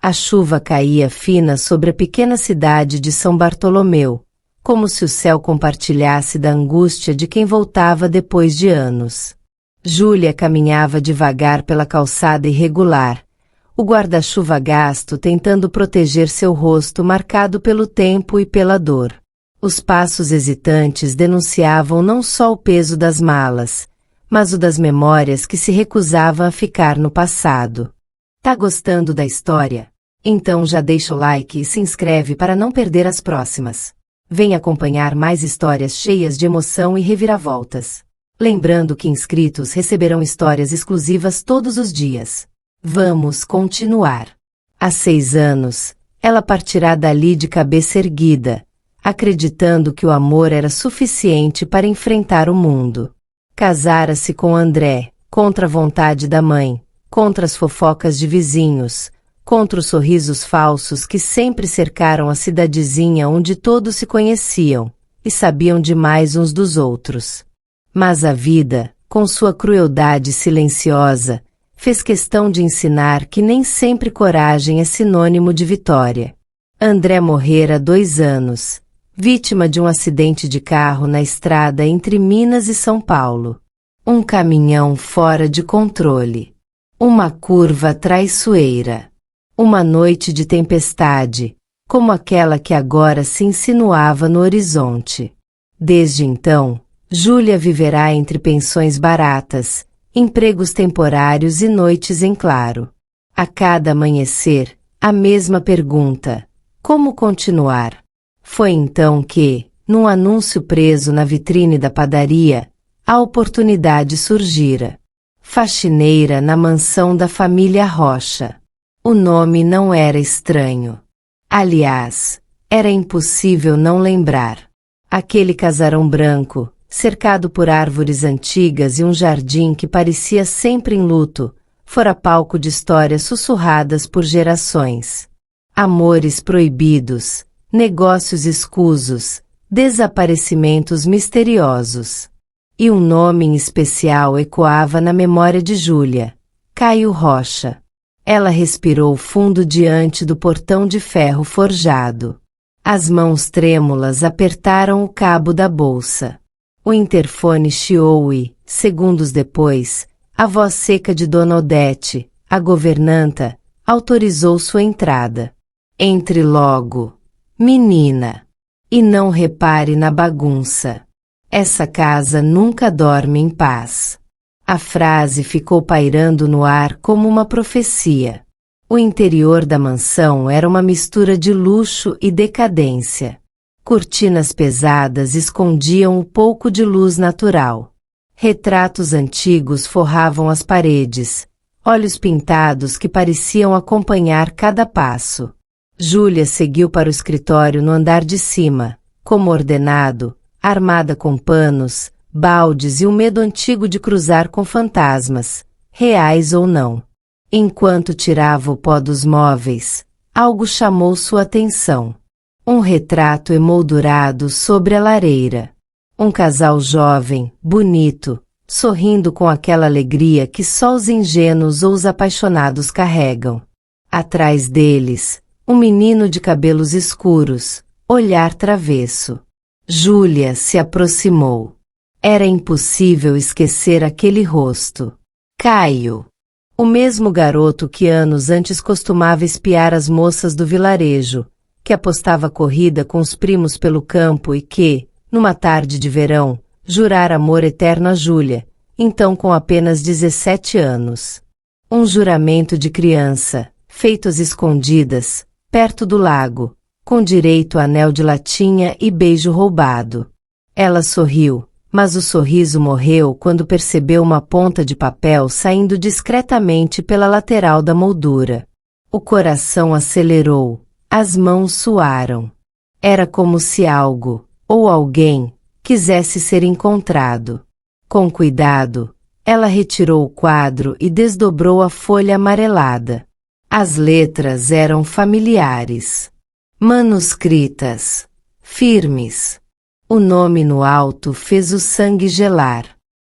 A chuva caía fina sobre a pequena cidade de São Bartolomeu, como se o céu compartilhasse da angústia de quem voltava depois de anos. Júlia caminhava devagar pela calçada irregular, o guarda-chuva gasto tentando proteger seu rosto marcado pelo tempo e pela dor. Os passos hesitantes denunciavam não só o peso das malas, mas o das memórias que se recusavam a ficar no passado. Tá gostando da história? Então já deixa o like e se inscreve para não perder as próximas. Vem acompanhar mais histórias cheias de emoção e reviravoltas. Lembrando que inscritos receberão histórias exclusivas todos os dias. Vamos continuar. Há 6 anos, ela partirá dali de cabeça erguida, acreditando que o amor era suficiente para enfrentar o mundo. Casara-se com André, contra a vontade da mãe, contra as fofocas de vizinhos, contra os sorrisos falsos que sempre cercaram a cidadezinha onde todos se conheciam e sabiam demais uns dos outros. Mas a vida, com sua crueldade silenciosa, fez questão de ensinar que nem sempre coragem é sinônimo de vitória. André morrera há 2 anos, vítima de um acidente de carro na estrada entre Minas e São Paulo. Um caminhão fora de controle. Uma curva traiçoeira. Uma noite de tempestade, como aquela que agora se insinuava no horizonte. Desde então, Júlia viverá entre pensões baratas, empregos temporários e noites em claro. A cada amanhecer, a mesma pergunta: como continuar? Foi então que, num anúncio preso na vitrine da padaria, a oportunidade surgira. Faxineira na mansão da família Rocha. O nome não era estranho. Aliás, era impossível não lembrar. Aquele casarão branco, cercado por árvores antigas e um jardim que parecia sempre em luto, fora palco de histórias sussurradas por gerações. Amores proibidos, negócios escusos, desaparecimentos misteriosos. E um nome em especial ecoava na memória de Júlia: Caio Rocha. Ela respirou fundo diante do portão de ferro forjado. As mãos trêmulas apertaram o cabo da bolsa. O interfone chiou e, segundos depois, a voz seca de Dona Odete, a governanta, autorizou sua entrada. Entre logo, menina, e não repare na bagunça. Essa casa nunca dorme em paz. A frase ficou pairando no ar como uma profecia. O interior da mansão era uma mistura de luxo e decadência. Cortinas pesadas escondiam o pouco de luz natural. Retratos antigos forravam as paredes, olhos pintados que pareciam acompanhar cada passo. Júlia seguiu para o escritório no andar de cima, como ordenado, armada com panos, baldes e o medo antigo de cruzar com fantasmas, reais ou não. Enquanto tirava o pó dos móveis, algo chamou sua atenção. Um retrato emoldurado sobre a lareira. Um casal jovem, bonito, sorrindo com aquela alegria que só os ingênuos ou os apaixonados carregam. Atrás deles, um menino de cabelos escuros, olhar travesso. Júlia se aproximou. Era impossível esquecer aquele rosto. Caio. O mesmo garoto que anos antes costumava espiar as moças do vilarejo, que apostava corrida com os primos pelo campo e que, numa tarde de verão, jurara amor eterno a Júlia, então com apenas 17 anos. Um juramento de criança, feito às escondidas, perto do lago, com direito a anel de latinha e beijo roubado. Ela sorriu, mas o sorriso morreu quando percebeu uma ponta de papel saindo discretamente pela lateral da moldura. O coração acelerou, as mãos suaram. Era como se algo, ou alguém, quisesse ser encontrado. Com cuidado, ela retirou o quadro e desdobrou a folha amarelada. As letras eram familiares. Manuscritas. Firmes. O nome no alto fez o sangue gelar.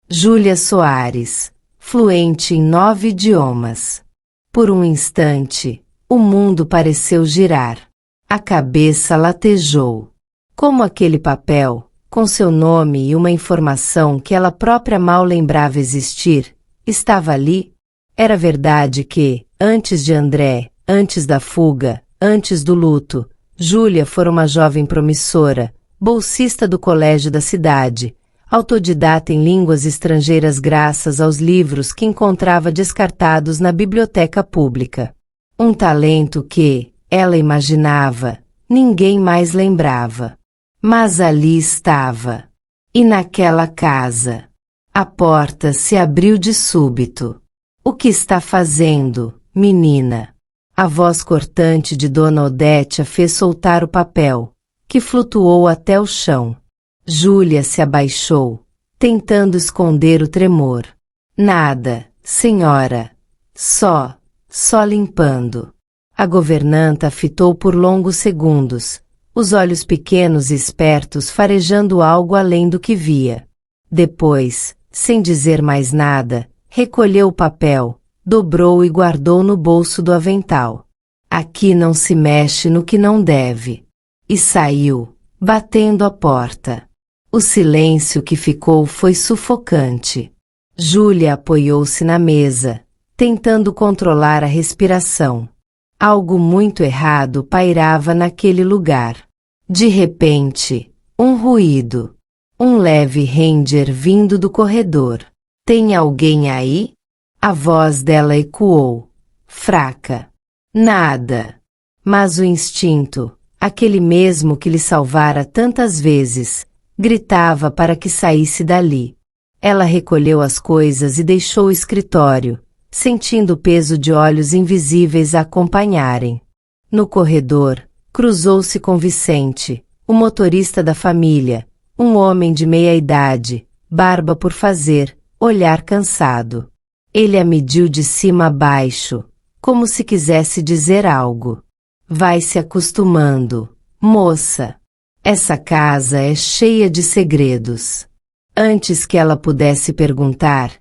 Júlia Soares, fluente em 9 idiomas. Por um instante, O mundo pareceu girar. A cabeça latejou. Como aquele papel, com seu nome e uma informação que ela própria mal lembrava existir, estava ali? Era verdade que, antes de André, antes da fuga, antes do luto, Júlia fora uma jovem promissora, bolsista do colégio da cidade, autodidata em línguas estrangeiras graças aos livros que encontrava descartados na biblioteca pública. Um talento que, ela imaginava, ninguém mais lembrava. Mas ali estava. E naquela casa. A porta se abriu de súbito. O que está fazendo, menina? A voz cortante de Dona Odete a fez soltar o papel, que flutuou até o chão. Júlia se abaixou, tentando esconder o tremor. Nada, senhora. Só limpando. A governanta fitou por longos segundos, os olhos pequenos e espertos farejando algo além do que via. Depois, sem dizer mais nada, recolheu o papel, dobrou e guardou no bolso do avental. Aqui não se mexe no que não deve. E saiu, batendo a porta. O silêncio que ficou foi sufocante. Júlia apoiou-se na mesa, tentando controlar a respiração. Algo muito errado pairava naquele lugar. De repente, um ruído. Um leve ranger vindo do corredor. Tem alguém aí? A voz dela ecoou, fraca. Nada. Mas o instinto, aquele mesmo que lhe salvara tantas vezes, gritava para que saísse dali. Ela recolheu as coisas e deixou o escritório, sentindo o peso de olhos invisíveis a acompanharem. No corredor, cruzou-se com Vicente, o motorista da família, um homem de meia idade, barba por fazer, olhar cansado. Ele a mediu de cima a baixo, como se quisesse dizer algo. Vai se acostumando, moça. Essa casa é cheia de segredos. Antes que ela pudesse perguntar,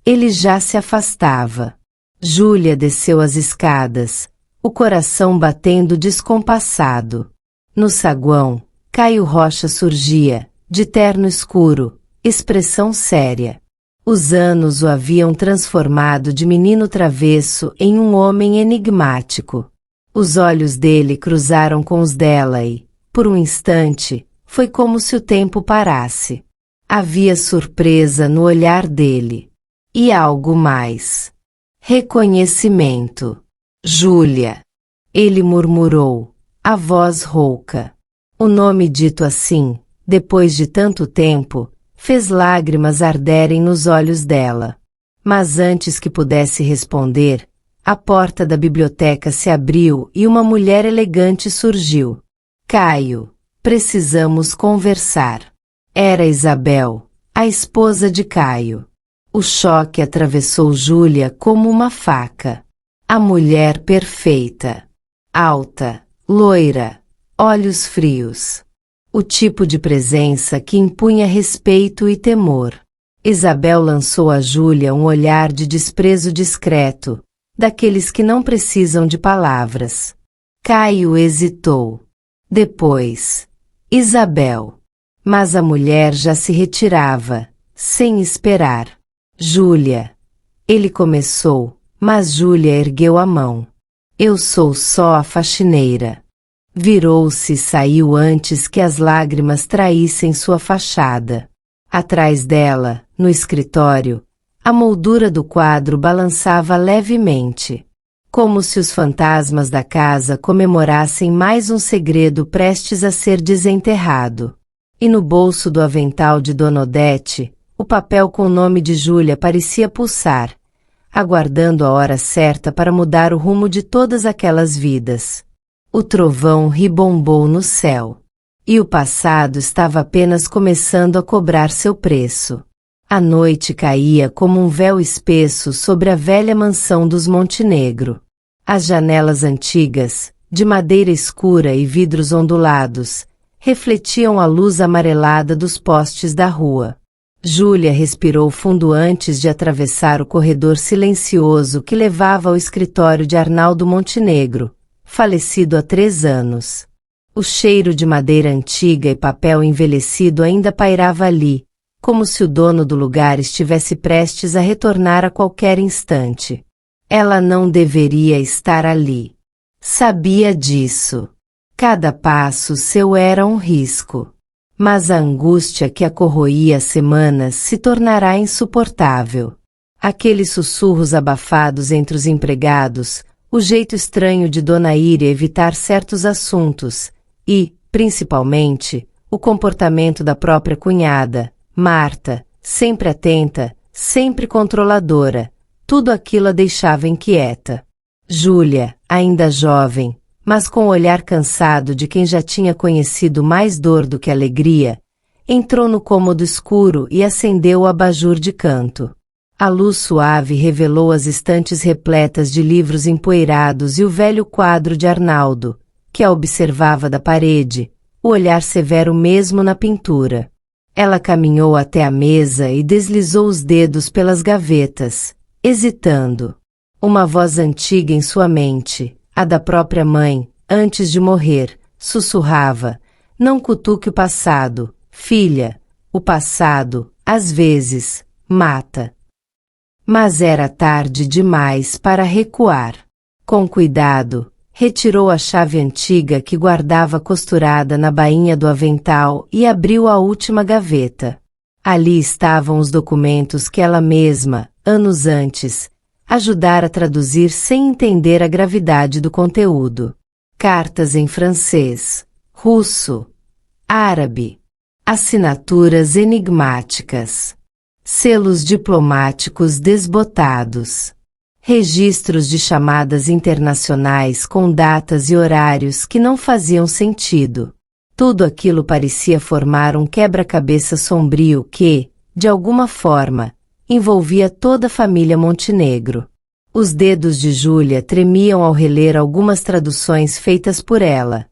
ele já se afastava. Júlia desceu as escadas, o coração batendo descompassado. No saguão, Caio Rocha surgia, de terno escuro, expressão séria. Os anos o haviam transformado de menino travesso em um homem enigmático. Os olhos dele cruzaram com os dela e, por um instante, foi como se o tempo parasse. Havia surpresa no olhar dele. E algo mais. Reconhecimento. Júlia. Ele murmurou, a voz rouca. O nome dito assim, depois de tanto tempo, fez lágrimas arderem nos olhos dela. Mas antes que pudesse responder, a porta da biblioteca se abriu e uma mulher elegante surgiu. Caio, precisamos conversar. Era Isabel, a esposa de Caio. O choque atravessou Júlia como uma faca. A mulher perfeita. Alta, loira, olhos frios. O tipo de presença que impunha respeito e temor. Isabel lançou a Júlia um olhar de desprezo discreto, daqueles que não precisam de palavras. Caio hesitou. Depois, Isabel. Mas a mulher já se retirava, sem esperar. Júlia. Ele começou, mas Júlia ergueu a mão. Eu sou só a faxineira. Virou-se e saiu antes que as lágrimas traíssem sua fachada. Atrás dela, no escritório, a moldura do quadro balançava levemente, como se os fantasmas da casa comemorassem mais um segredo prestes a ser desenterrado. E no bolso do avental de Dona Odete, o papel com o nome de Júlia parecia pulsar, aguardando a hora certa para mudar o rumo de todas aquelas vidas. O trovão ribombou no céu. E o passado estava apenas começando a cobrar seu preço. A noite caía como um véu espesso sobre a velha mansão dos Montenegro. As janelas antigas, de madeira escura e vidros ondulados, refletiam a luz amarelada dos postes da rua. Júlia respirou fundo antes de atravessar o corredor silencioso que levava ao escritório de Arnaldo Montenegro, falecido há 3 anos. O cheiro de madeira antiga e papel envelhecido ainda pairava ali, como se o dono do lugar estivesse prestes a retornar a qualquer instante. Ela não deveria estar ali. Sabia disso. Cada passo seu era um risco. Mas a angústia que a corroía há semanas se tornará insuportável. Aqueles sussurros abafados entre os empregados, o jeito estranho de Dona Íria evitar certos assuntos e, principalmente, o comportamento da própria cunhada, Marta, sempre atenta, sempre controladora, tudo aquilo a deixava inquieta. Júlia, ainda jovem, mas com o olhar cansado de quem já tinha conhecido mais dor do que alegria, entrou no cômodo escuro e acendeu o abajur de canto. A luz suave revelou as estantes repletas de livros empoeirados e o velho quadro de Arnaldo, que a observava da parede, o olhar severo mesmo na pintura. Ela caminhou até a mesa e deslizou os dedos pelas gavetas, hesitando. Uma voz antiga em sua mente, a da própria mãe, antes de morrer, sussurrava: "Não cutuque o passado, filha. O passado, às vezes, mata." Mas era tarde demais para recuar. Com cuidado, retirou a chave antiga que guardava costurada na bainha do avental e abriu a última gaveta. Ali estavam os documentos que ela mesma, anos antes, ajudara a traduzir sem entender a gravidade do conteúdo. Cartas em francês, russo, árabe, assinaturas enigmáticas, selos diplomáticos desbotados, registros de chamadas internacionais com datas e horários que não faziam sentido. Tudo aquilo parecia formar um quebra-cabeça sombrio que, de alguma forma, envolvia toda a família Montenegro. Os dedos de Júlia tremiam ao reler algumas traduções feitas por ela,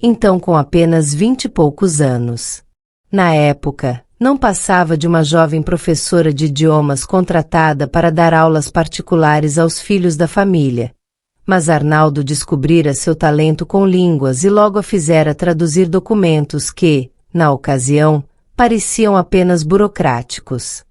então com apenas 20 e poucos anos. Na época, não passava de uma jovem professora de idiomas contratada para dar aulas particulares aos filhos da família. Mas Arnaldo descobrira seu talento com línguas e logo a fizera traduzir documentos que, na ocasião, pareciam apenas burocráticos.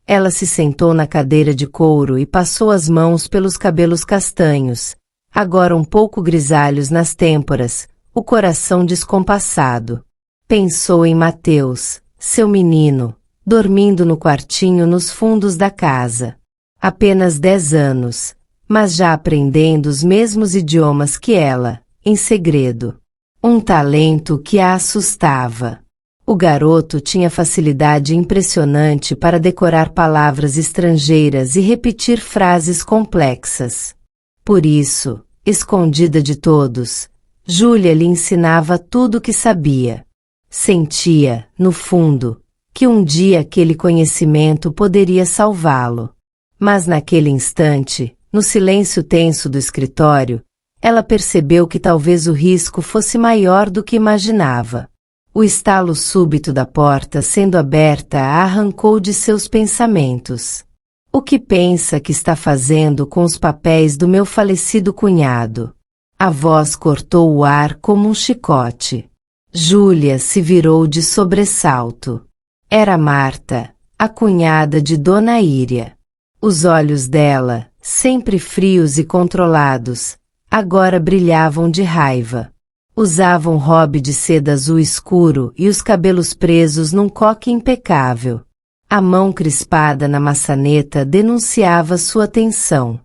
Ela se sentou na cadeira de couro e passou as mãos pelos cabelos castanhos, agora um pouco grisalhos nas têmporas, o coração descompassado. Pensou em Mateus, seu menino, dormindo no quartinho nos fundos da casa. Apenas 10 anos, mas já aprendendo os mesmos idiomas que ela, em segredo. Um talento que a assustava. O garoto tinha facilidade impressionante para decorar palavras estrangeiras e repetir frases complexas. Por isso, escondida de todos, Júlia lhe ensinava tudo o que sabia. Sentia, no fundo, que um dia aquele conhecimento poderia salvá-lo. Mas naquele instante, no silêncio tenso do escritório, ela percebeu que talvez o risco fosse maior do que imaginava. O estalo súbito da porta sendo aberta a arrancou de seus pensamentos. O que pensa que está fazendo com os papéis do meu falecido cunhado? A voz cortou o ar como um chicote. Júlia se virou de sobressalto. Era Marta, a cunhada de Dona Íria. Os olhos dela, sempre frios e controlados, agora brilhavam de raiva. Usava um robe de seda azul escuro e os cabelos presos num coque impecável. A mão crispada na maçaneta denunciava sua tensão.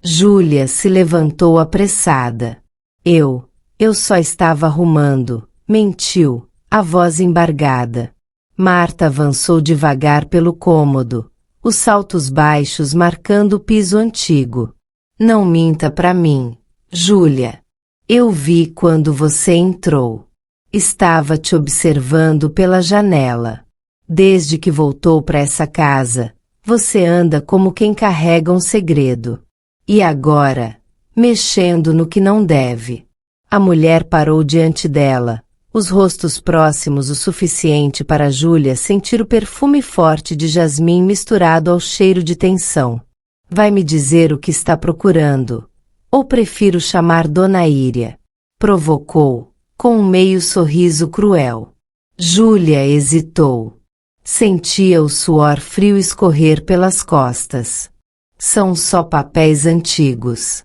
Júlia se levantou apressada. Eu só estava arrumando, mentiu, a voz embargada. Marta avançou devagar pelo cômodo, os saltos baixos marcando o piso antigo. Não minta pra mim, Júlia. Eu vi quando você entrou. Estava te observando pela janela. Desde que voltou para essa casa, você anda como quem carrega um segredo. E agora, mexendo no que não deve. A mulher parou diante dela, os rostos próximos o suficiente para Júlia sentir o perfume forte de jasmim misturado ao cheiro de tensão. Vai me dizer o que está procurando? Ou prefiro chamar Dona Íria? Provocou, com um meio sorriso cruel. Júlia hesitou. Sentia o suor frio escorrer pelas costas. São só papéis antigos.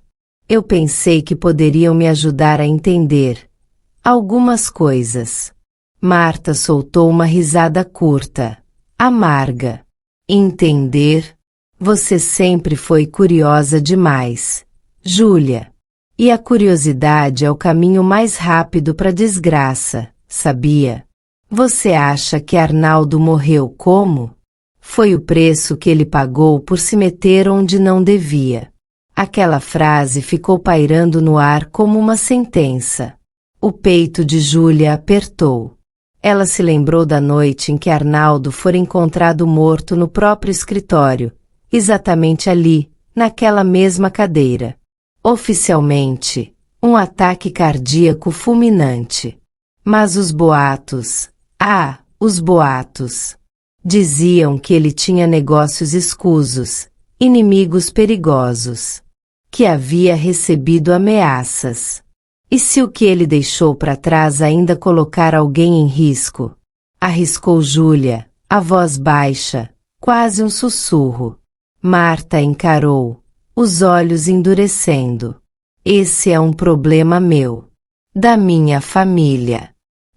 Eu pensei que poderiam me ajudar a entender algumas coisas. Marta soltou uma risada curta, amarga. Entender? Você sempre foi curiosa demais, Júlia. E a curiosidade é o caminho mais rápido para a desgraça, sabia? Você acha que Arnaldo morreu como? Foi o preço que ele pagou por se meter onde não devia. Aquela frase ficou pairando no ar como uma sentença. O peito de Júlia apertou. Ela se lembrou da noite em que Arnaldo fora encontrado morto no próprio escritório, exatamente ali, naquela mesma cadeira. Oficialmente, um ataque cardíaco fulminante. Mas os boatos, os boatos, diziam que ele tinha negócios escusos, inimigos perigosos, que havia recebido ameaças. E se o que ele deixou para trás ainda colocar alguém em risco? Arriscou Júlia, a voz baixa, quase um sussurro. Marta encarou, os olhos endurecendo. Esse é um problema meu, da minha família.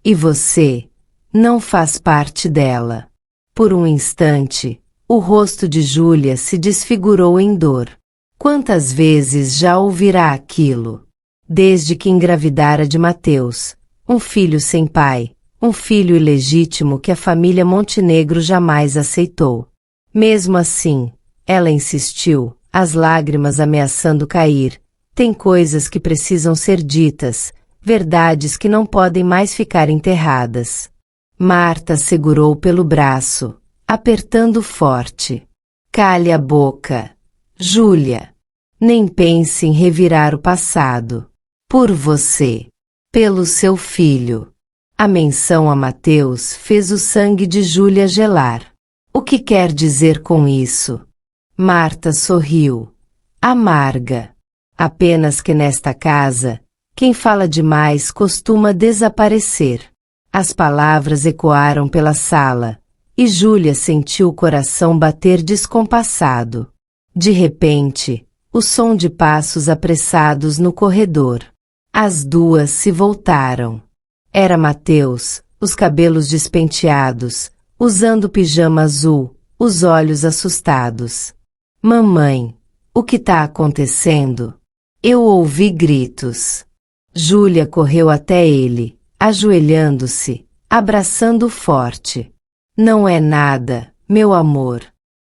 E você não faz parte dela. Por um instante, o rosto de Júlia se desfigurou em dor. Quantas vezes já ouvirá aquilo? Desde que engravidara de Mateus, um filho sem pai, um filho ilegítimo que a família Montenegro jamais aceitou. Mesmo assim, ela insistiu, as lágrimas ameaçando cair. Tem coisas que precisam ser ditas, verdades que não podem mais ficar enterradas. Marta segurou pelo braço, apertando forte. Cale a boca, Júlia. Nem pense em revirar o passado. Por você. Pelo seu filho. A menção a Mateus fez o sangue de Júlia gelar. O que quer dizer com isso? Marta sorriu. Amarga. Apenas que nesta casa, quem fala demais costuma desaparecer. As palavras ecoaram pela sala, e Júlia sentiu o coração bater descompassado. De repente, o som de passos apressados no corredor. As duas se voltaram. Era Mateus, os cabelos despenteados, usando pijama azul, os olhos assustados. Mamãe, o que está acontecendo? Eu ouvi gritos. Júlia correu até ele, ajoelhando-se, abraçando forte. Não é nada, meu amor.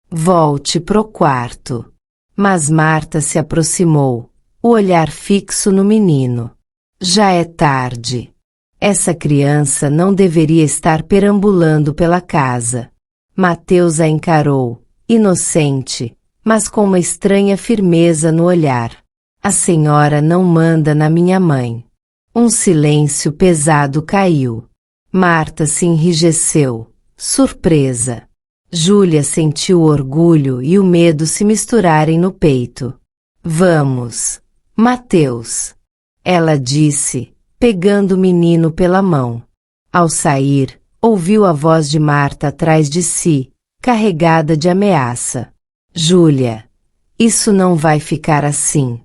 Volte pro quarto. Mas Marta se aproximou, o olhar fixo no menino. Já é tarde. Essa criança não deveria estar perambulando pela casa. Mateus a encarou, inocente, mas com uma estranha firmeza no olhar. A senhora não manda na minha mãe. Um silêncio pesado caiu. Marta se enrijeceu, surpresa. Júlia sentiu o orgulho e o medo se misturarem no peito. Vamos, Mateus. Ela disse, pegando o menino pela mão. Ao sair, ouviu a voz de Marta atrás de si, carregada de ameaça. Júlia, isso não vai ficar assim.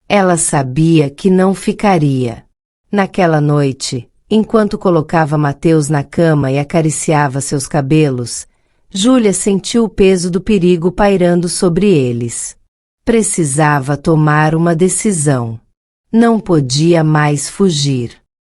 Ela sabia que não ficaria. Naquela noite, enquanto colocava Mateus na cama e acariciava seus cabelos, Júlia sentiu o peso do perigo pairando sobre eles. Precisava tomar uma decisão. Não podia mais fugir.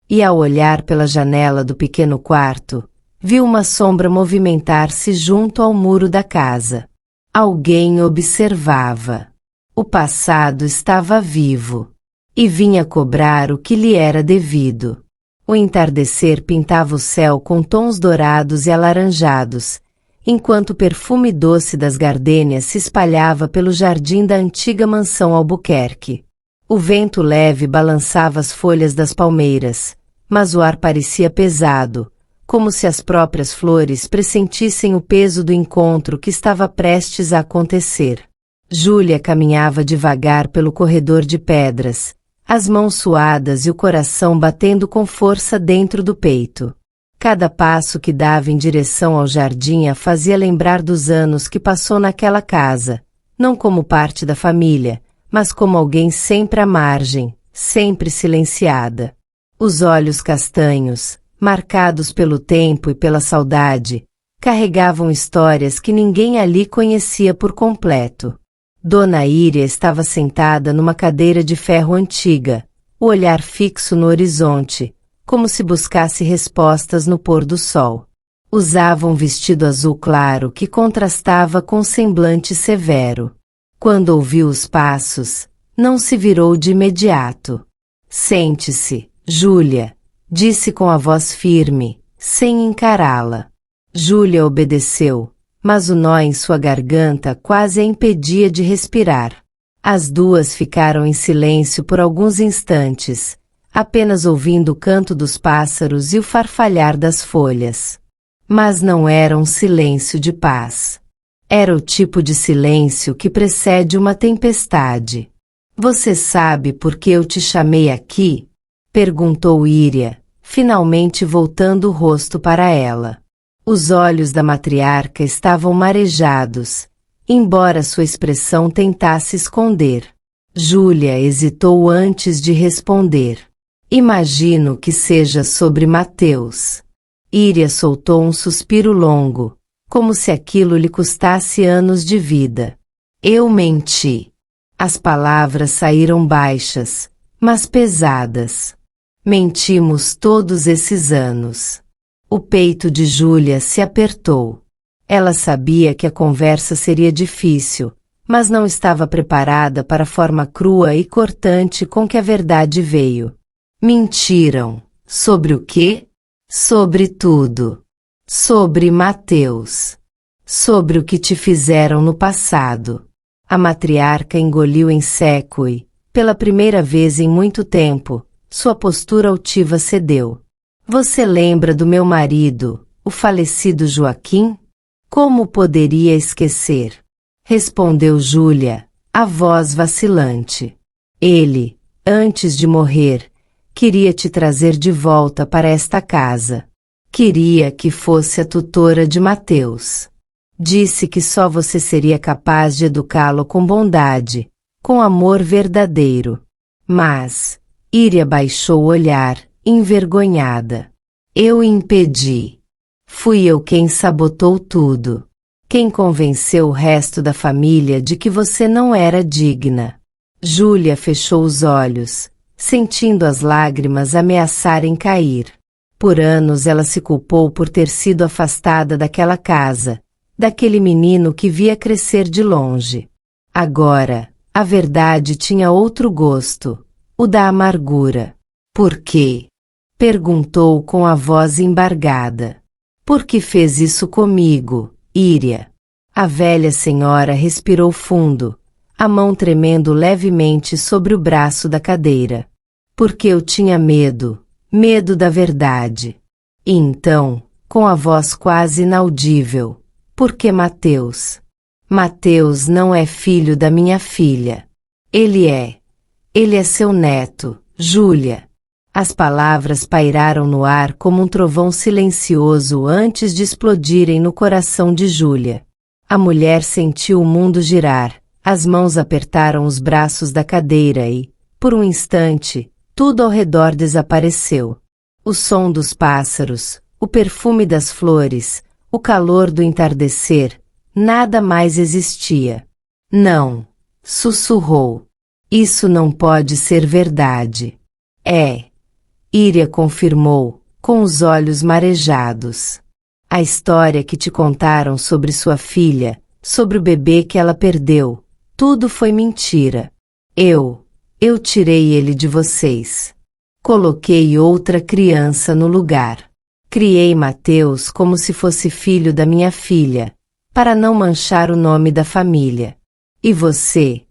E ao olhar pela janela do pequeno quarto, viu uma sombra movimentar-se junto ao muro da casa. Alguém observava. O passado estava vivo. E vinha cobrar o que lhe era devido. O entardecer pintava o céu com tons dourados e alaranjados, enquanto o perfume doce das gardênias se espalhava pelo jardim da antiga mansão Albuquerque. O vento leve balançava as folhas das palmeiras, mas o ar parecia pesado, como se as próprias flores pressentissem o peso do encontro que estava prestes a acontecer. Júlia caminhava devagar pelo corredor de pedras, as mãos suadas e o coração batendo com força dentro do peito. Cada passo que dava em direção ao jardim a fazia lembrar dos anos que passou naquela casa, não como parte da família, mas como alguém sempre à margem, sempre silenciada. Os olhos castanhos, marcados pelo tempo e pela saudade, carregavam histórias que ninguém ali conhecia por completo. Dona Iria estava sentada numa cadeira de ferro antiga, o olhar fixo no horizonte, como se buscasse respostas no pôr do sol. Usava um vestido azul claro que contrastava com o semblante severo. Quando ouviu os passos, não se virou de imediato. Sente-se, Júlia, disse com a voz firme, sem encará-la. Júlia obedeceu, mas o nó em sua garganta quase a impedia de respirar. As duas ficaram em silêncio por alguns instantes, apenas ouvindo o canto dos pássaros e o farfalhar das folhas. Mas não era um silêncio de paz. Era o tipo de silêncio que precede uma tempestade. Você sabe por que eu te chamei aqui? Perguntou Iria, finalmente voltando o rosto para ela. Os olhos da matriarca estavam marejados, embora sua expressão tentasse esconder. Júlia hesitou antes de responder. Imagino que seja sobre Mateus. Iria soltou um suspiro longo, como se aquilo lhe custasse anos de vida. Eu menti. As palavras saíram baixas, mas pesadas. Mentimos todos esses anos. O peito de Júlia se apertou. Ela sabia que a conversa seria difícil, mas não estava preparada para a forma crua e cortante com que a verdade veio. Mentiram. Sobre o quê? Sobre tudo. Sobre Mateus. Sobre o que te fizeram no passado. A matriarca engoliu em seco e, pela primeira vez em muito tempo, sua postura altiva cedeu. Você lembra do meu marido, o falecido Joaquim? Como poderia esquecer? Respondeu Júlia, a voz vacilante. Ele, antes de morrer, queria te trazer de volta para esta casa. Queria que fosse a tutora de Mateus. Disse que só você seria capaz de educá-lo com bondade, com amor verdadeiro. Mas, Iria baixou o olhar, envergonhada. Eu impedi. Fui eu quem sabotou tudo. Quem convenceu o resto da família de que você não era digna. Júlia fechou os olhos, sentindo as lágrimas ameaçarem cair. Por anos ela se culpou por ter sido afastada daquela casa, daquele menino que via crescer de longe. Agora, a verdade tinha outro gosto, o da amargura. Por quê? Perguntou com a voz embargada. Por que fez isso comigo, Iria? A velha senhora respirou fundo, a mão tremendo levemente sobre o braço da cadeira. Porque eu tinha medo da verdade. E então, com a voz quase inaudível, porque Mateus não é filho da minha filha. Ele é seu neto, Júlia. As palavras pairaram no ar como um trovão silencioso antes de explodirem no coração de Júlia. A mulher sentiu o mundo girar, as mãos apertaram os braços da cadeira e, por um instante, tudo ao redor desapareceu. O som dos pássaros, o perfume das flores, o calor do entardecer, nada mais existia. Não, sussurrou. Isso não pode ser verdade. É. Iria confirmou, com os olhos marejados. A história que te contaram sobre sua filha, sobre o bebê que ela perdeu, tudo foi mentira. Eu tirei ele de vocês. Coloquei outra criança no lugar. Criei Mateus como se fosse filho da minha filha, para não manchar o nome da família. E você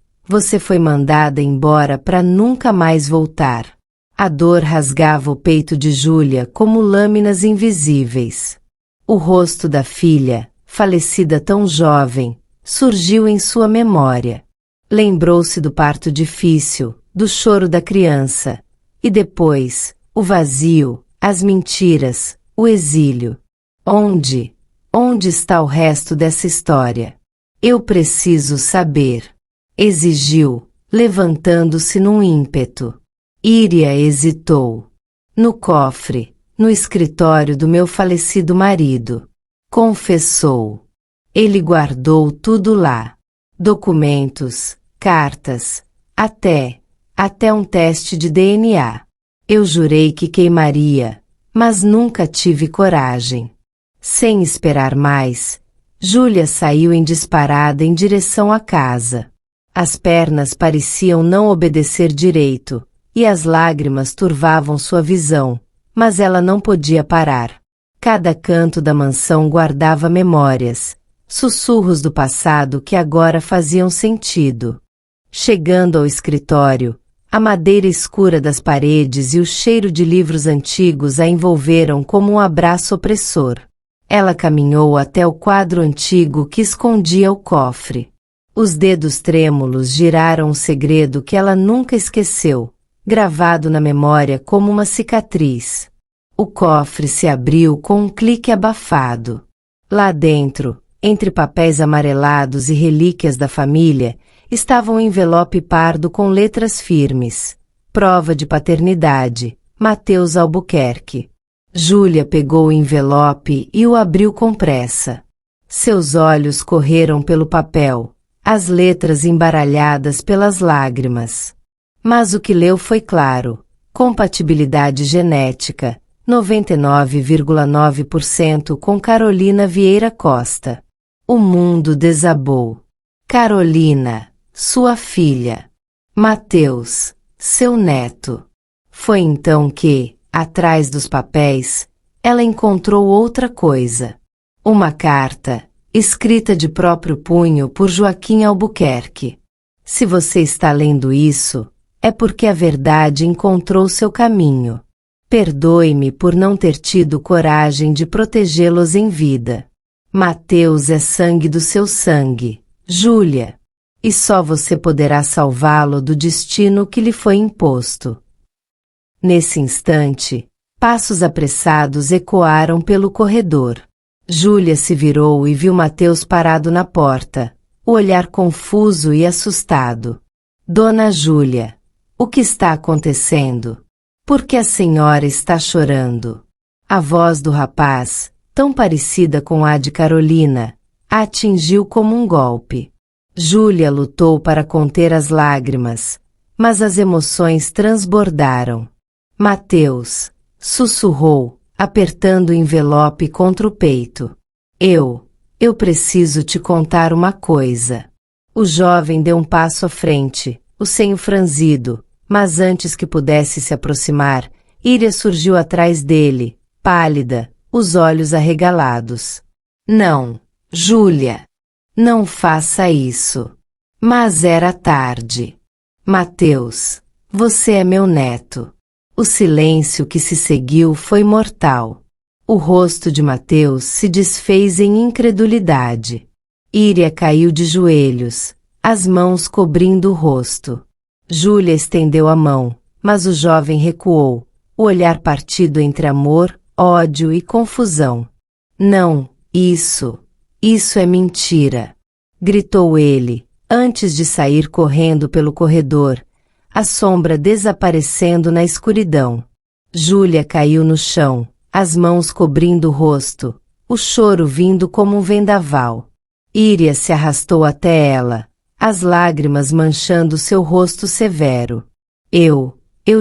foi mandada embora para nunca mais voltar. A dor rasgava o peito de Júlia como lâminas invisíveis. O rosto da filha, falecida tão jovem, surgiu em sua memória. Lembrou-se do parto difícil, do choro da criança, e depois, o vazio, as mentiras, o exílio. Onde está o resto dessa história? Eu preciso saber, exigiu, levantando-se num ímpeto. Íria hesitou. No cofre, no escritório do meu falecido marido. Confessou. Ele guardou tudo lá. Documentos, cartas, até um teste de DNA. Eu jurei que queimaria, mas nunca tive coragem. Sem esperar mais, Júlia saiu em disparada em direção à casa. As pernas pareciam não obedecer direito, e as lágrimas turvavam sua visão, mas ela não podia parar. Cada canto da mansão guardava memórias, sussurros do passado que agora faziam sentido. Chegando ao escritório, a madeira escura das paredes e o cheiro de livros antigos a envolveram como um abraço opressor. Ela caminhou até o quadro antigo que escondia o cofre. Os dedos trêmulos giraram um segredo que ela nunca esqueceu, gravado na memória como uma cicatriz. O cofre se abriu com um clique abafado. Lá dentro, entre papéis amarelados e relíquias da família, estava um envelope pardo com letras firmes. Prova de paternidade, Mateus Albuquerque. Júlia pegou o envelope e o abriu com pressa. Seus olhos correram pelo papel, as letras embaralhadas pelas lágrimas. Mas o que leu foi claro: compatibilidade genética, 99,9% com Carolina Vieira Costa. O mundo desabou. Carolina, sua filha. Mateus, seu neto. Foi então que, atrás dos papéis, ela encontrou outra coisa. Uma carta, escrita de próprio punho por Joaquim Albuquerque. Se você está lendo isso, é porque a verdade encontrou seu caminho. Perdoe-me por não ter tido coragem de protegê-los em vida. Mateus é sangue do seu sangue, Júlia. E só você poderá salvá-lo do destino que lhe foi imposto. Nesse instante, passos apressados ecoaram pelo corredor. Júlia se virou e viu Mateus parado na porta, o olhar confuso e assustado. Dona Júlia, o que está acontecendo? Por que a senhora está chorando? A voz do rapaz, tão parecida com a de Carolina, a atingiu como um golpe. Júlia lutou para conter as lágrimas, mas as emoções transbordaram. Mateus, sussurrou, apertando o envelope contra o peito. Eu preciso te contar uma coisa. O jovem deu um passo à frente, o senho franzido, mas antes que pudesse se aproximar, Íria surgiu atrás dele, pálida, os olhos arregalados. Não, Júlia, não faça isso. Mas era tarde. Mateus, você é meu neto. O silêncio que se seguiu foi mortal. O rosto de Mateus se desfez em incredulidade. Íria caiu de joelhos, as mãos cobrindo o rosto. Júlia estendeu a mão, mas o jovem recuou, o olhar partido entre amor, ódio e confusão. Não, isso é mentira! Gritou ele, antes de sair correndo pelo corredor, a sombra desaparecendo na escuridão. Júlia caiu no chão, as mãos cobrindo o rosto, o choro vindo como um vendaval. Íria se arrastou até ela, as lágrimas manchando seu rosto severo. Eu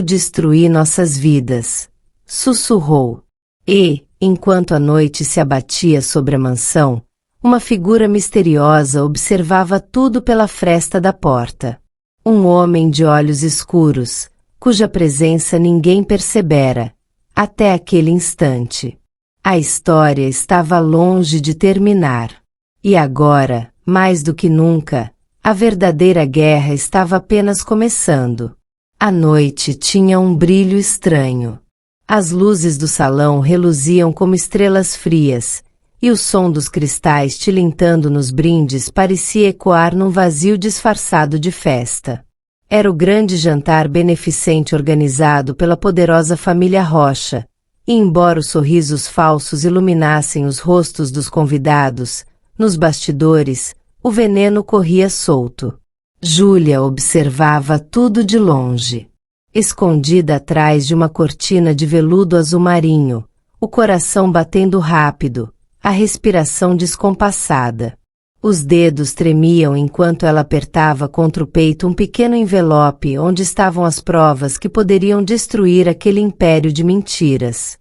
destruí nossas vidas, sussurrou. E, enquanto a noite se abatia sobre a mansão, uma figura misteriosa observava tudo pela fresta da porta. Um homem de olhos escuros, cuja presença ninguém percebera, até aquele instante. A história estava longe de terminar. E agora, mais do que nunca, a verdadeira guerra estava apenas começando. A noite tinha um brilho estranho. As luzes do salão reluziam como estrelas frias, e o som dos cristais tilintando nos brindes parecia ecoar num vazio disfarçado de festa. Era o grande jantar beneficente organizado pela poderosa família Rocha, e embora os sorrisos falsos iluminassem os rostos dos convidados, nos bastidores, o veneno corria solto. Júlia observava tudo de longe. Escondida atrás de uma cortina de veludo azul marinho, o coração batendo rápido, a respiração descompassada. Os dedos tremiam enquanto ela apertava contra o peito um pequeno envelope onde estavam as provas que poderiam destruir aquele império de mentiras.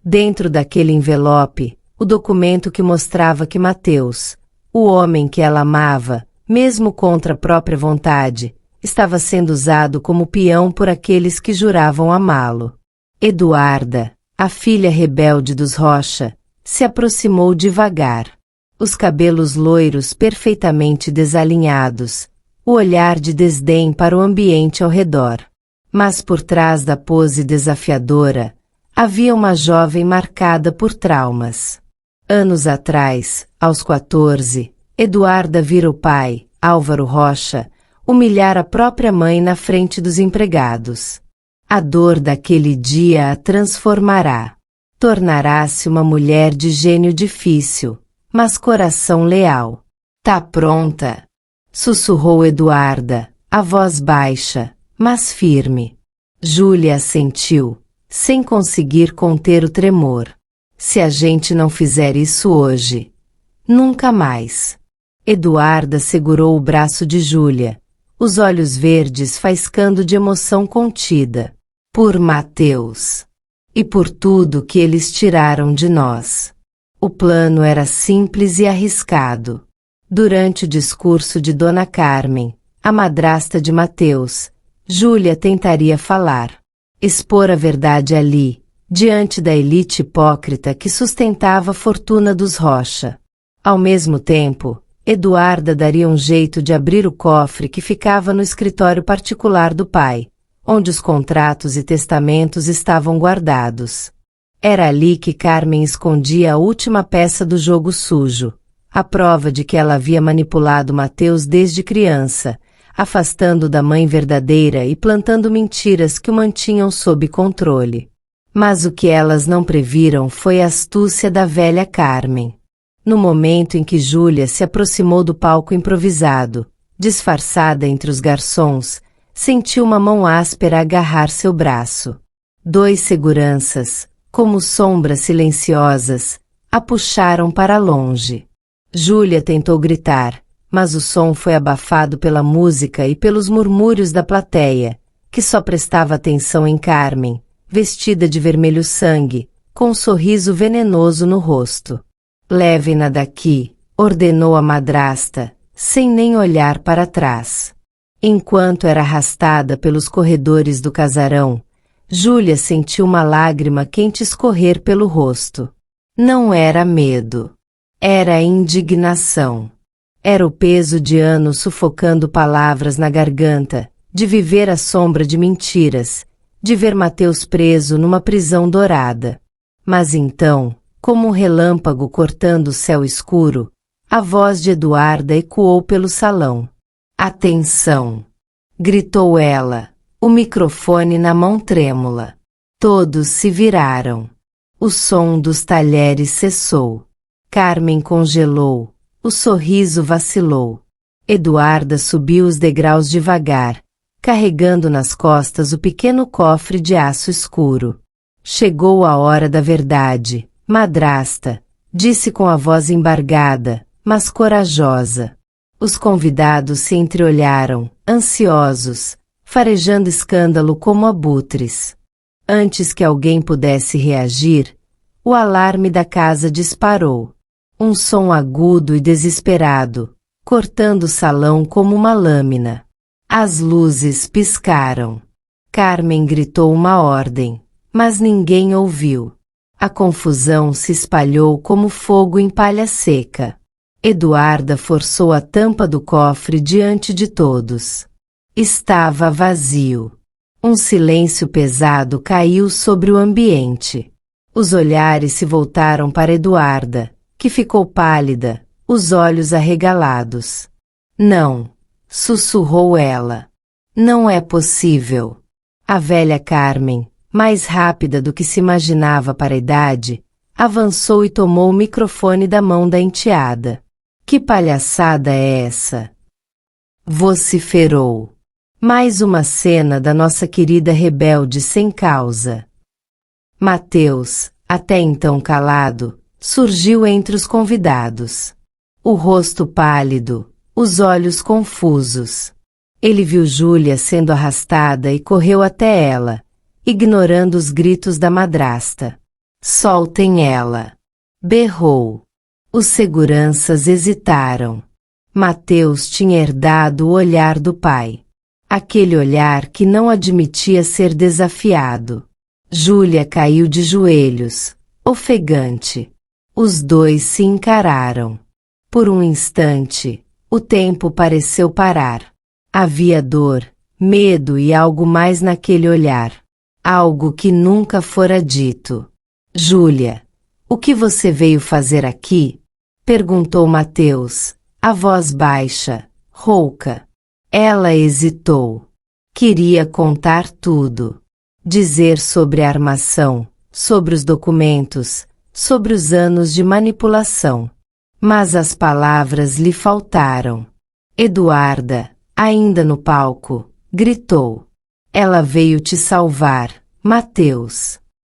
Dentro daquele envelope, o documento que mostrava que Mateus, o homem que ela amava, mesmo contra a própria vontade, estava sendo usado como peão por aqueles que juravam amá-lo. Eduarda, a filha rebelde dos Rocha, se aproximou devagar. Os cabelos loiros perfeitamente desalinhados, o olhar de desdém para o ambiente ao redor. Mas por trás da pose desafiadora, havia uma jovem marcada por traumas. Anos atrás, aos 14, Eduarda vira o pai, Álvaro Rocha, humilhar a própria mãe na frente dos empregados. A dor daquele dia a transformará. Tornará-se uma mulher de gênio difícil, mas coração leal. Tá pronta? Sussurrou Eduarda, a voz baixa, mas firme. Júlia assentiu, sem conseguir conter o tremor. Se a gente não fizer isso hoje, nunca mais. Eduarda segurou o braço de Júlia, os olhos verdes faiscando de emoção contida. Por Mateus. E por tudo que eles tiraram de nós. O plano era simples e arriscado. Durante o discurso de Dona Carmen, a madrasta de Mateus, Júlia tentaria falar. Expor a verdade ali, diante da elite hipócrita que sustentava a fortuna dos Rocha. Ao mesmo tempo, Eduarda daria um jeito de abrir o cofre que ficava no escritório particular do pai, onde os contratos e testamentos estavam guardados. Era ali que Carmen escondia a última peça do jogo sujo, a prova de que ela havia manipulado Mateus desde criança, afastando da mãe verdadeira e plantando mentiras que o mantinham sob controle. Mas o que elas não previram foi a astúcia da velha Carmen. No momento em que Júlia se aproximou do palco improvisado, disfarçada entre os garçons, sentiu uma mão áspera agarrar seu braço. 2 seguranças, como sombras silenciosas, a puxaram para longe. Júlia tentou gritar, mas o som foi abafado pela música e pelos murmúrios da plateia, que só prestava atenção em Carmen, vestida de vermelho sangue, com um sorriso venenoso no rosto. Levem-na daqui, ordenou a madrasta, sem nem olhar para trás. Enquanto era arrastada pelos corredores do casarão, Júlia sentiu uma lágrima quente escorrer pelo rosto. Não era medo. Era indignação. Era o peso de anos sufocando palavras na garganta, de viver à sombra de mentiras, de ver Mateus preso numa prisão dourada. Mas então, como um relâmpago cortando o céu escuro, a voz de Eduarda ecoou pelo salão. Atenção! Gritou ela, o microfone na mão trêmula. Todos se viraram. O som dos talheres cessou. Carmen congelou, o sorriso vacilou. Eduarda subiu os degraus devagar, carregando nas costas o pequeno cofre de aço escuro. Chegou a hora da verdade, madrasta, disse com a voz embargada, mas corajosa. Os convidados se entreolharam, ansiosos, farejando escândalo como abutres. Antes que alguém pudesse reagir, o alarme da casa disparou. Um som agudo e desesperado, cortando o salão como uma lâmina. As luzes piscaram. Carmen gritou uma ordem, mas ninguém ouviu. A confusão se espalhou como fogo em palha seca. Eduarda forçou a tampa do cofre diante de todos. Estava vazio. Um silêncio pesado caiu sobre o ambiente. Os olhares se voltaram para Eduarda, que ficou pálida, os olhos arregalados. Não, sussurrou ela. Não é possível. A velha Carmen, mais rápida do que se imaginava para a idade, avançou e tomou o microfone da mão da enteada. Que palhaçada é essa? Vociferou. Mais uma cena da nossa querida rebelde sem causa. Mateus, até então calado, surgiu entre os convidados. O rosto pálido, os olhos confusos. Ele viu Júlia sendo arrastada e correu até ela, ignorando os gritos da madrasta. Soltem ela! Berrou. Os seguranças hesitaram. Mateus tinha herdado o olhar do pai. Aquele olhar que não admitia ser desafiado. Júlia caiu de joelhos, ofegante. Os dois se encararam. Por um instante, o tempo pareceu parar. Havia dor, medo e algo mais naquele olhar. Algo que nunca fora dito. Júlia, o que você veio fazer aqui? Perguntou Mateus, a voz baixa, rouca. Ela hesitou. Queria contar tudo. Dizer sobre a armação, sobre os documentos, sobre os anos de manipulação. Mas as palavras lhe faltaram. Eduarda, ainda no palco, gritou. Ela veio te salvar, Mateus.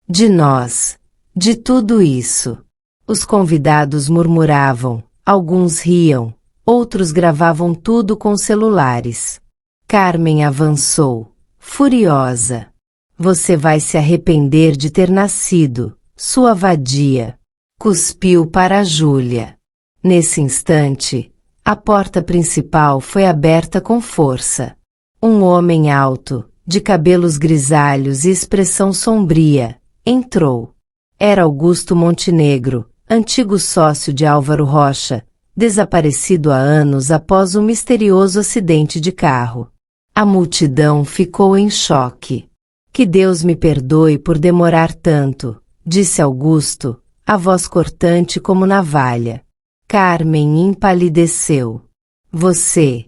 De nós. De tudo isso. Os convidados murmuravam, alguns riam, outros gravavam tudo com celulares. Carmen avançou, furiosa. Você vai se arrepender de ter nascido, sua vadia. Cuspiu para Júlia. Nesse instante, a porta principal foi aberta com força. Um homem alto, de cabelos grisalhos e expressão sombria, entrou. Era Augusto Montenegro, antigo sócio de Álvaro Rocha, desaparecido há anos após um misterioso acidente de carro. A multidão ficou em choque. Que Deus me perdoe por demorar tanto, disse Augusto, a voz cortante como navalha. Carmen empalideceu. Você,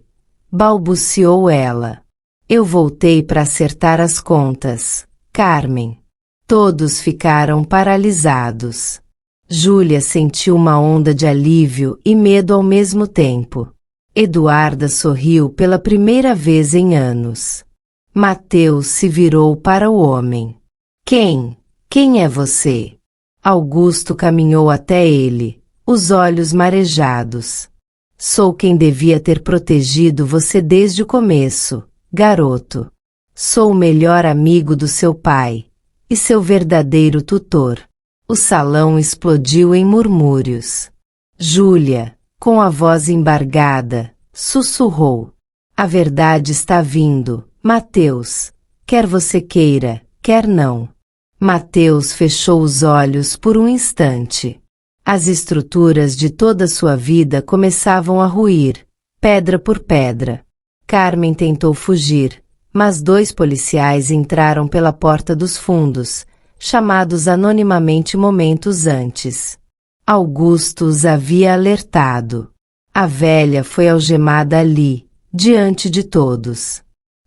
balbuciou ela. Eu voltei para acertar as contas, Carmen. Todos ficaram paralisados. Júlia sentiu uma onda de alívio e medo ao mesmo tempo. Eduarda sorriu pela primeira vez em anos. Mateus se virou para o homem. Quem é você? Augusto caminhou até ele, os olhos marejados. Sou quem devia ter protegido você desde o começo, garoto. Sou o melhor amigo do seu pai, e seu verdadeiro tutor. O salão explodiu em murmúrios. Júlia, com a voz embargada, sussurrou. A verdade está vindo, Mateus. Quer você queira, quer não. Mateus fechou os olhos por um instante. As estruturas de toda sua vida começavam a ruir, pedra por pedra. Carmen tentou fugir, mas 2 policiais entraram pela porta dos fundos, chamados anonimamente momentos antes. Augusto os havia alertado. A velha foi algemada ali, diante de todos.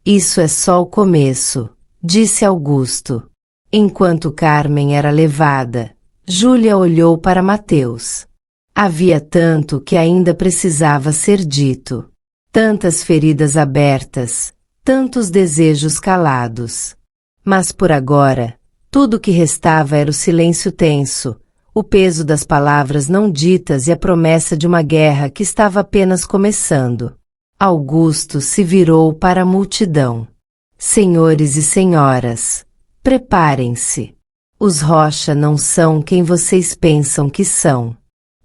Isso é só o começo, disse Augusto. Enquanto Carmen era levada, Júlia olhou para Mateus. Havia tanto que ainda precisava ser dito. Tantas feridas abertas, tantos desejos calados. Mas por agora, tudo o que restava era o silêncio tenso, o peso das palavras não ditas e a promessa de uma guerra que estava apenas começando. Augusto se virou para a multidão. Senhores e senhoras, preparem-se. Os Rocha não são quem vocês pensam que são.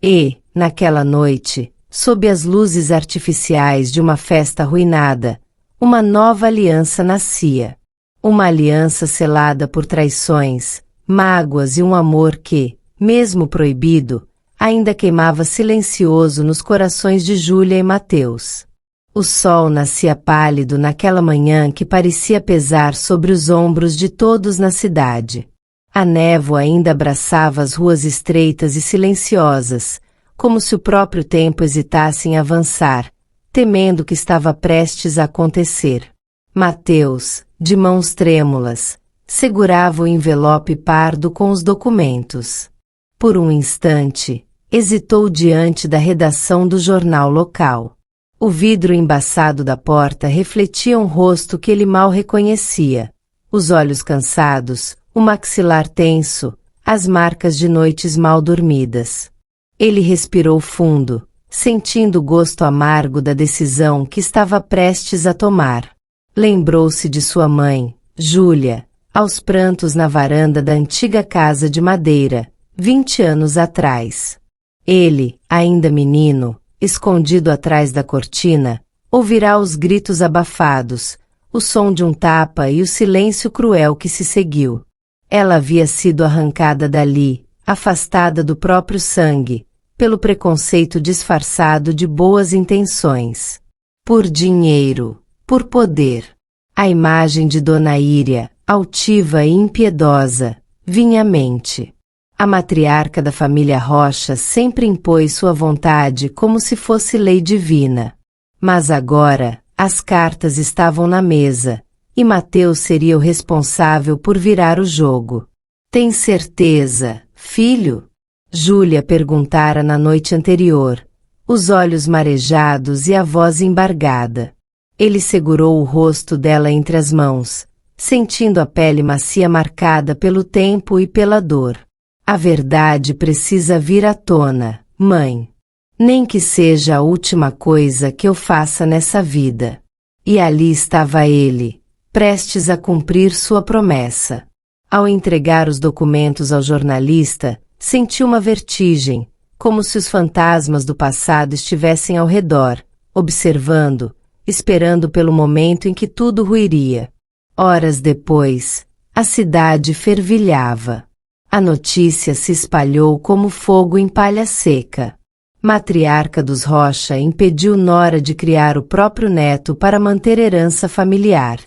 E, naquela noite, sob as luzes artificiais de uma festa arruinada, uma nova aliança nascia. Uma aliança selada por traições, mágoas e um amor que, mesmo proibido, ainda queimava silencioso nos corações de Júlia e Mateus. O sol nascia pálido naquela manhã que parecia pesar sobre os ombros de todos na cidade. A névoa ainda abraçava as ruas estreitas e silenciosas, como se o próprio tempo hesitasse em avançar, temendo o que estava prestes a acontecer. Mateus, de mãos trêmulas, segurava o envelope pardo com os documentos. Por um instante, hesitou diante da redação do jornal local. O vidro embaçado da porta refletia um rosto que ele mal reconhecia. Os olhos cansados, o maxilar tenso, as marcas de noites mal dormidas. Ele respirou fundo, sentindo o gosto amargo da decisão que estava prestes a tomar. Lembrou-se de sua mãe, Júlia, aos prantos na varanda da antiga casa de madeira, 20 anos atrás. Ele, ainda menino, escondido atrás da cortina, ouvirá os gritos abafados, o som de um tapa e o silêncio cruel que se seguiu. Ela havia sido arrancada dali, afastada do próprio sangue, pelo preconceito disfarçado de boas intenções. Por dinheiro, por poder. A imagem de Dona Íria, altiva e impiedosa, vinha à mente. A matriarca da família Rocha sempre impôs sua vontade como se fosse lei divina. Mas agora, as cartas estavam na mesa, e Mateus seria o responsável por virar o jogo. Tem certeza, filho? Júlia perguntara na noite anterior, os olhos marejados e a voz embargada. Ele segurou o rosto dela entre as mãos, sentindo a pele macia marcada pelo tempo e pela dor. A verdade precisa vir à tona, mãe. Nem que seja a última coisa que eu faça nessa vida. E ali estava ele, prestes a cumprir sua promessa. Ao entregar os documentos ao jornalista, sentiu uma vertigem, como se os fantasmas do passado estivessem ao redor, observando, esperando pelo momento em que tudo ruiria. Horas depois, a cidade fervilhava. A notícia se espalhou como fogo em palha seca. Matriarca dos Rocha impediu Nora de criar o próprio neto para manter herança familiar.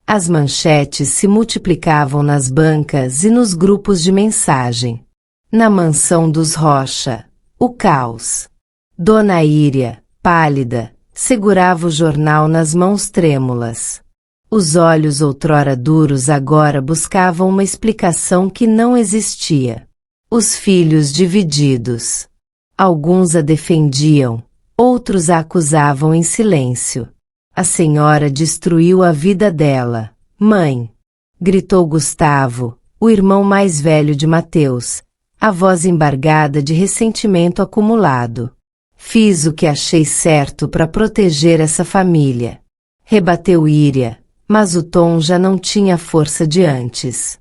As manchetes se multiplicavam nas bancas e nos grupos de mensagem. Na mansão dos Rocha, o caos. Dona Íria, pálida, segurava o jornal nas mãos trêmulas. Os olhos outrora duros agora buscavam uma explicação que não existia. Os filhos divididos. Alguns a defendiam, outros a acusavam em silêncio. A senhora destruiu a vida dela. Mãe! Gritou Gustavo, o irmão mais velho de Mateus, a voz embargada de ressentimento acumulado. Fiz o que achei certo para proteger essa família. Rebateu Íria, mas o tom já não tinha força de antes.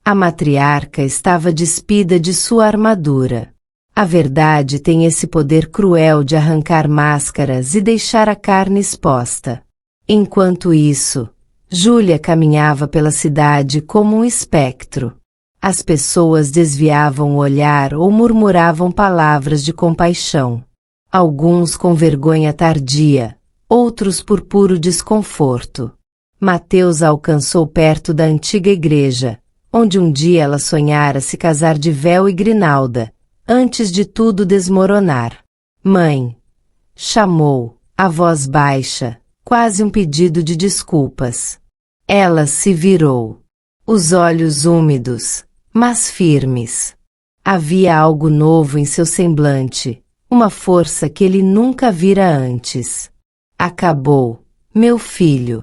A matriarca estava despida de sua armadura. A verdade tem esse poder cruel de arrancar máscaras e deixar a carne exposta. Enquanto isso, Júlia caminhava pela cidade como um espectro. As pessoas desviavam o olhar ou murmuravam palavras de compaixão. Alguns com vergonha tardia, outros por puro desconforto. Mateus a alcançou perto da antiga igreja, onde um dia ela sonhara se casar de véu e grinalda, antes de tudo desmoronar. Mãe! Chamou, a voz baixa, quase um pedido de desculpas. Ela se virou. Os olhos úmidos, mas firmes. Havia algo novo em seu semblante, uma força que ele nunca vira antes. Acabou, meu filho,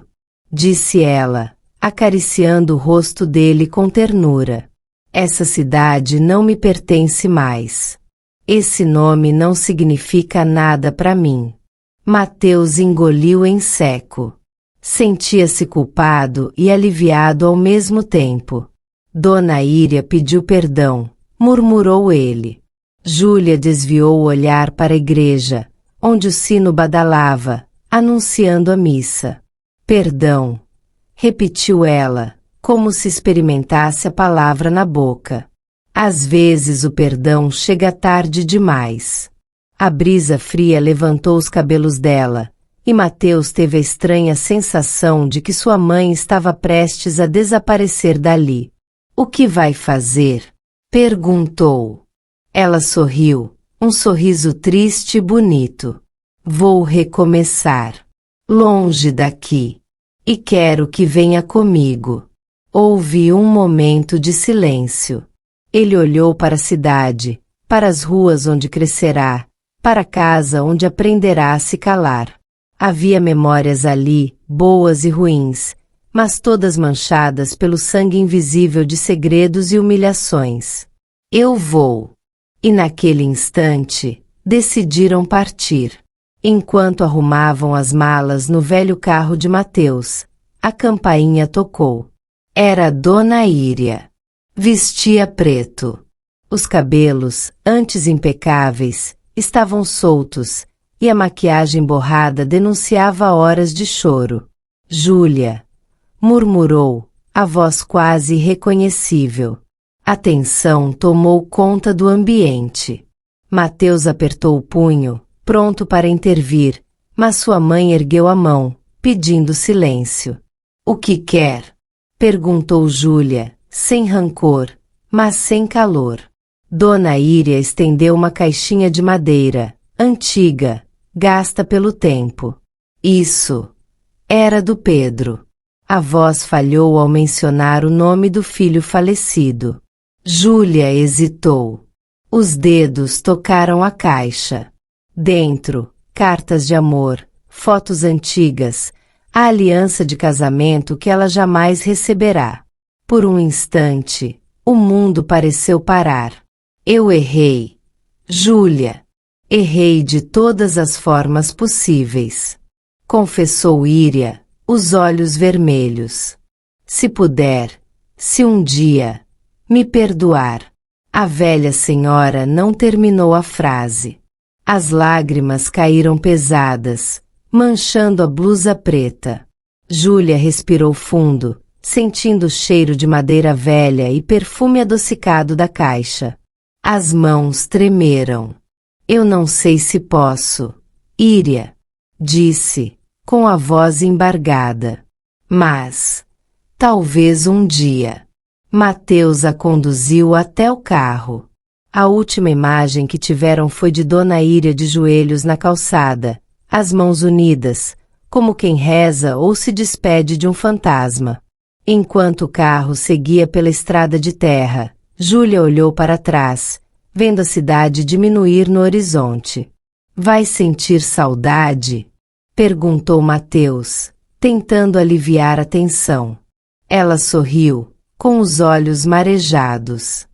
disse ela, acariciando o rosto dele com ternura. Essa cidade não me pertence mais. Esse nome não significa nada para mim. Mateus engoliu em seco. Sentia-se culpado e aliviado ao mesmo tempo. Dona Íria pediu perdão, murmurou ele. Júlia desviou o olhar para a igreja, onde o sino badalava, anunciando a missa. Perdão, repetiu ela, como se experimentasse a palavra na boca. Às vezes o perdão chega tarde demais. A brisa fria levantou os cabelos dela, e Mateus teve a estranha sensação de que sua mãe estava prestes a desaparecer dali. O que vai fazer? Perguntou. Ela sorriu, um sorriso triste e bonito. Vou recomeçar. Longe daqui. E quero que venha comigo. Houve um momento de silêncio. Ele olhou para a cidade, para as ruas onde crescerá, para a casa onde aprenderá a se calar. Havia memórias ali, boas e ruins, mas todas manchadas pelo sangue invisível de segredos e humilhações. Eu vou. E naquele instante, decidiram partir. Enquanto arrumavam as malas no velho carro de Mateus, a campainha tocou. Era Dona Íria. Vestia preto. Os cabelos, antes impecáveis, estavam soltos, e a maquiagem borrada denunciava horas de choro. Júlia, murmurou, a voz quase irreconhecível. A tensão tomou conta do ambiente. Mateus apertou o punho, pronto para intervir, mas sua mãe ergueu a mão, pedindo silêncio. O que quer? Perguntou Júlia, sem rancor, mas sem calor. Dona Íria estendeu uma caixinha de madeira, antiga, gasta pelo tempo. Isso era do Pedro. A voz falhou ao mencionar o nome do filho falecido. Júlia hesitou. Os dedos tocaram a caixa. Dentro, cartas de amor, fotos antigas, a aliança de casamento que ela jamais receberá. Por um instante, o mundo pareceu parar. Eu errei. Júlia. Errei de todas as formas possíveis. Confessou Íria, os olhos vermelhos. Se puder, se um dia, me perdoar. A velha senhora não terminou a frase. As lágrimas caíram pesadas, manchando a blusa preta. Júlia respirou fundo, sentindo o cheiro de madeira velha e perfume adocicado da caixa. As mãos tremeram. Eu não sei se posso, Íria, disse, com a voz embargada. Mas, talvez um dia. Mateus a conduziu até o carro. A última imagem que tiveram foi de Dona Íria de joelhos na calçada, as mãos unidas, como quem reza ou se despede de um fantasma. Enquanto o carro seguia pela estrada de terra, Júlia olhou para trás, vendo a cidade diminuir no horizonte. Vai sentir saudade? Perguntou Mateus, tentando aliviar a tensão. Ela sorriu, com os olhos marejados.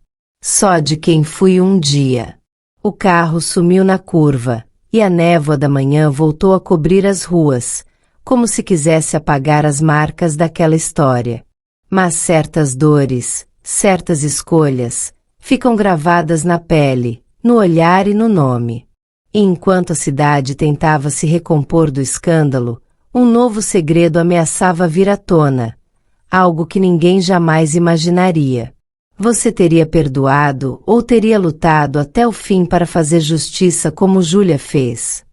Só de quem fui um dia. O carro sumiu na curva, e a névoa da manhã voltou a cobrir as ruas, como se quisesse apagar as marcas daquela história. Mas certas dores, certas escolhas, ficam gravadas na pele, no olhar e no nome. E enquanto a cidade tentava se recompor do escândalo, um novo segredo ameaçava vir à tona, algo que ninguém jamais imaginaria. Você teria perdoado ou teria lutado até o fim para fazer justiça como Júlia fez?